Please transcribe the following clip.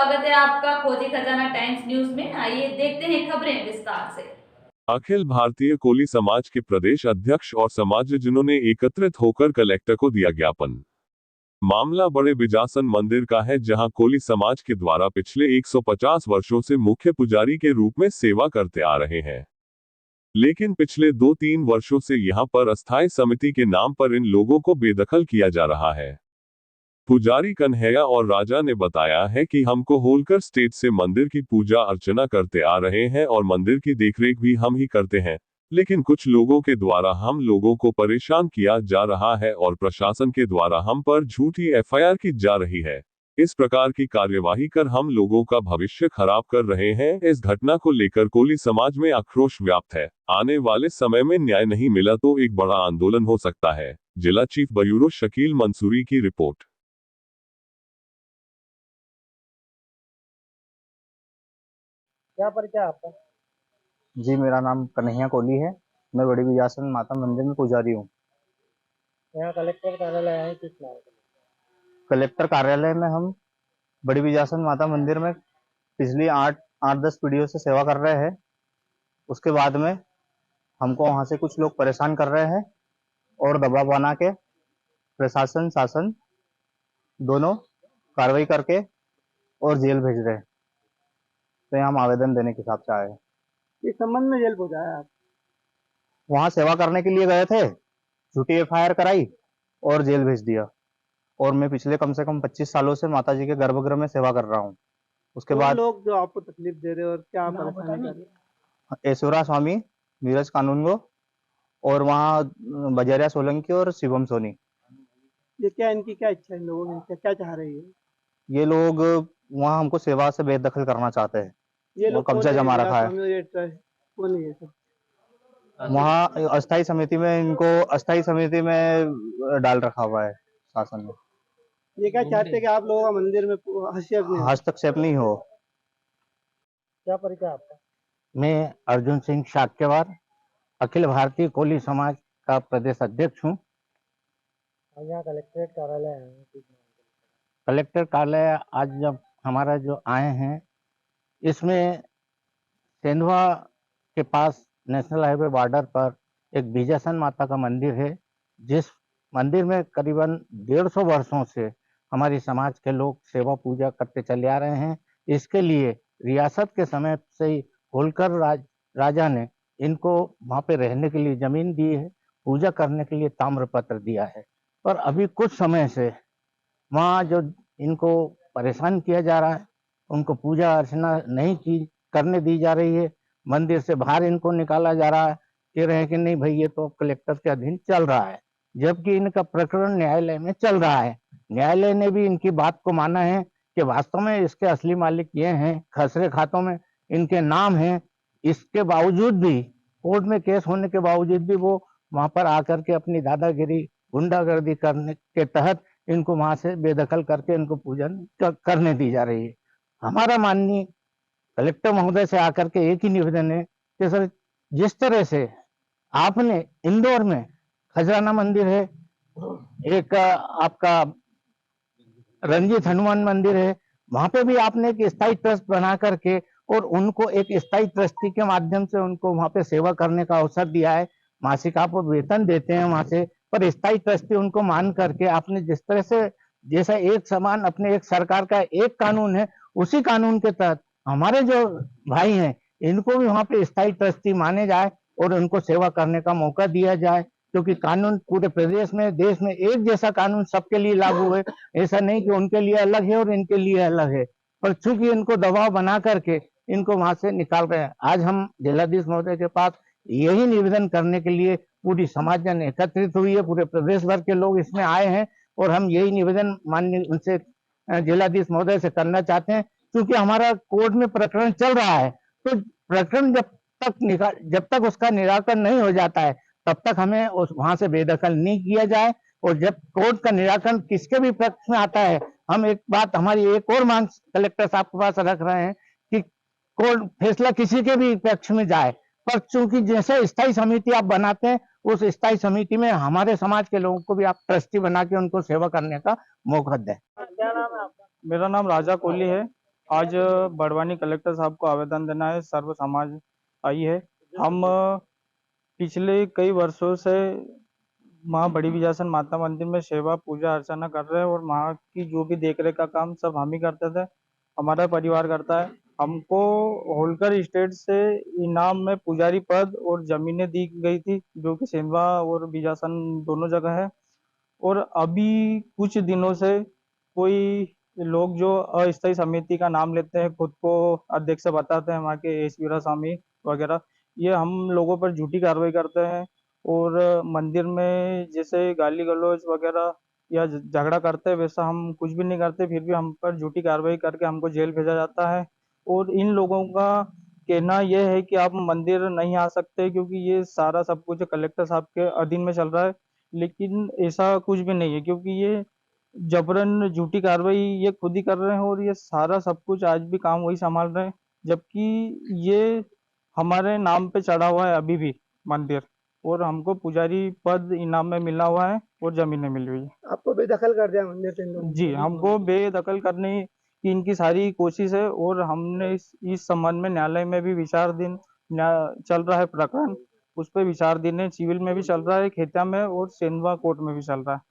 स्वागत है आपका खोजी खजाना टाइम्स न्यूज में। आइए देखते हैं खबरें विस्तार से। अखिल भारतीय कोली समाज के प्रदेश अध्यक्ष और समाजजनों ने एकत्रित होकर कलेक्टर को दिया ज्ञापन। मामला बड़े बिजासन मंदिर का है, जहां कोली समाज के द्वारा पिछले 150 वर्षों से मुख्य पुजारी के रूप में सेवा करते आ रहे हैं, लेकिन पिछले 2-3 वर्षों से यहां पर अस्थायी समिति के नाम पर इन लोगों को बेदखल किया जा रहा है। पुजारी कन्हैया और राजा ने बताया है कि हमको होलकर स्टेट से मंदिर की पूजा अर्चना करते आ रहे हैं और मंदिर की देखरेख भी हम ही करते हैं, लेकिन कुछ लोगों के द्वारा हम लोगों को परेशान किया जा रहा है और प्रशासन के द्वारा हम पर झूठी एफआईआर की जा रही है। इस प्रकार की कार्यवाही कर हम लोगों का भविष्य खराब कर रहे हैं। इस घटना को लेकर कोली समाज में आक्रोश व्याप्त है। आने वाले समय में न्याय नहीं मिला तो एक बड़ा आंदोलन हो सकता है। जिला चीफ ब्यूरो शकील मंसूरी की रिपोर्ट। क्या परिचय है आपका? जी, मेरा नाम कन्हैया कोली है। मैं बड़ी बिजासन माता मंदिर में पुजारी हूँ। यहाँ कलेक्टर कार्यालय आए हैं किस नाम से? कलेक्टर कार्यालय में हम बड़ी बिजासन माता मंदिर में पिछली 8-10 पीढ़ियों से सेवा कर रहे हैं। उसके बाद में हमको वहाँ से कुछ लोग परेशान कर रहे हैं और दबाव बना के प्रशासन शासन दोनों कार्रवाई करके और जेल भेज रहे हैं। तो यहाँ हम आवेदन देने के हिसाब से आए हैं। इस संबंध में जेल पहुंचाया आप? वहाँ सेवा करने के लिए गए थे, झूठी एफआईआर कराई और जेल भेज दिया। और मैं पिछले कम से कम 25 सालों से माता जी के गर्भगृह में सेवा कर रहा हूँ। उसके बाद लोग जो आपको तकलीफ दे रहे हैं और क्या परेशानी कर रहे हैं? ऐश्वर्या स्वामी, नीरज कानूनगो और वहाँ बजरिया सोलंकी और शिवम सोनी। ये क्या इनकी क्या इच्छा है? इन लोगों की क्या चाह रही है? ये लोग वहाँ हमको सेवा से बेदखल करना चाहते हैं। ये लोग कब्जा जमा रखा है। कौन है ये सब? वहाँ अस्थायी समिति में इनको अस्थायी समिति में डाल रखा हुआ है शासन ने। ये क्या चाहते हैं कि आप लोगों का मंदिर में हस्तक्षेप नहीं हो। क्या परिचय आपका? मैं अर्जुन सिंह शाक्यवार, अखिल भारतीय कोली समाज का प्रदेश अध्यक्ष हूँ। यहाँ कलेक्ट्रेट कार्यालय आए हैं किस नाम से? कलेक्टर कार्यालय आज जब हमारा जो आए हैं, इसमें सेंधवा के पास नेशनल हाईवे बॉर्डर पर एक बिजासन माता का मंदिर है, जिस मंदिर में करीबन 150 वर्षों से हमारी समाज के लोग सेवा पूजा करते चले आ रहे हैं। इसके लिए रियासत के समय से ही होलकर राजा ने इनको वहाँ पे रहने के लिए जमीन दी है, पूजा करने के लिए ताम्रपत्र दिया है। पर अभी कुछ समय से वहाँ जो इनको परेशान किया जा रहा है, उनको पूजा अर्चना नहीं की करने दी जा रही है, मंदिर से बाहर इनको निकाला जा रहा है। कह रहे हैं कि नहीं भाई, ये तो कलेक्टर के अधीन चल रहा है, जबकि इनका प्रकरण न्यायालय में चल रहा है। न्यायालय ने भी इनकी बात को माना है कि वास्तव में इसके असली मालिक ये हैं, खसरे खातों में इनके नाम हैं। इसके बावजूद भी कोर्ट में केस होने के बावजूद भी वो वहां पर आकर के अपनी दादागिरी गुंडागर्दी करने के तहत इनको वहां से बेदखल करके इनको पूजन करने दी जा रही है। हमारा माननीय कलेक्टर महोदय से आकर के एक ही निवेदन है कि सर, जिस तरह से आपने इंदौर में खजराना मंदिर है, एक आपका रंजीत हनुमान मंदिर है, वहां पे भी आपने एक स्थायी ट्रस्ट बना करके और उनको एक स्थायी ट्रस्टी के माध्यम से उनको वहां पे सेवा करने का अवसर दिया है। मासिक आप वेतन देते हैं वहां से, पर स्थायी ट्रस्टी उनको मान करके आपने जिस तरह से जैसा एक समान अपने एक सरकार का एक कानून है, उसी कानून के तहत हमारे जो भाई हैं इनको भी वहां पे स्थायी ट्रस्टी माने जाए और उनको सेवा करने का मौका दिया जाए, क्योंकि कानून पूरे प्रदेश में देश में एक जैसा कानून सबके लिए लागू है। ऐसा नहीं कि उनके लिए अलग है और इनके लिए अलग है, पर चूंकि इनको दबाव बना करके इनको वहां से निकाल रहे हैं। आज हम जिलाधीश महोदय के पास यही निवेदन करने के लिए पूरी समाज जन एकत्रित हुई है, पूरे प्रदेश भर के लोग इसमें आए हैं और हम यही निवेदन माननीय उनसे जिलाधीश महोदय से करना चाहते हैं। क्योंकि हमारा कोर्ट में प्रकरण चल रहा है, तो प्रकरण जब तक उसका निराकरण नहीं हो जाता है, तब तक हमें वहां से बेदखल नहीं किया जाए। और जब कोर्ट का निराकरण किसके भी पक्ष में आता है, हम एक बात हमारी एक और मांग कलेक्टर साहब के पास रख रहे हैं कि कोर्ट फैसला किसी के भी पक्ष में जाए, पर चूंकि जैसे स्थायी समिति आप बनाते हैं, उस स्थायी समिति में हमारे समाज के लोगों को भी आप ट्रस्टी बना के उनको सेवा करने का मौका दें। क्या नाम है आपका? मेरा नाम राजा कोली है। आज बड़वानी कलेक्टर साहब को आवेदन देना है। सर्व समाज आई है। हम पिछले कई वर्षों से माँ बड़ी बिजासन माता मंदिर में सेवा पूजा अर्चना कर रहे हैं और वहाँ की जो भी देखरेख का काम सब हम ही करते थे, हमारा परिवार करता है। हमको होलकर स्टेट से इनाम में पुजारी पद और जमीनें दी गई थी, जो कि सेंधवा और बिजासन दोनों जगह है। और अभी कुछ दिनों से कोई लोग जो अस्थायी समिति का नाम लेते हैं, खुद को अध्यक्ष बताते हैं, वहाँ के एस वीरा स्वामी वगैरह, ये हम लोगों पर झूठी कार्रवाई करते हैं और मंदिर में जैसे गाली गलौज वगैरह या झगड़ा करते हैं वैसा हम कुछ भी नहीं करते, फिर भी हम पर झूठी कार्रवाई करके हमको जेल भेजा जाता है। और इन लोगों का कहना यह है कि आप मंदिर नहीं आ सकते क्योंकि ये सारा सब कुछ कलेक्टर साहब के अधीन में चल रहा है, लेकिन ऐसा कुछ भी नहीं है क्योंकि ये जबरन झूठी कार्रवाई ये खुद ही कर रहे हैं और ये सारा सब कुछ आज भी काम वही संभाल रहे हैं, जबकि ये हमारे नाम पे चढ़ा हुआ है अभी भी मंदिर, और हमको पुजारी पद इनाम में मिला हुआ है और जमीनें मिली हुई है। आपको बेदखल कर दिया मंदिर से इन लोगों ने? जी, हमको बेदखल करने की इनकी सारी कोशिश है और हमने इस संबंध में न्यायालय में भी विचाराधीन चल रहा है प्रकरण, उस पर विचाराधीन है। सिविल में भी चल रहा है खेतिया में और सेंधवा कोर्ट में भी चल रहा है।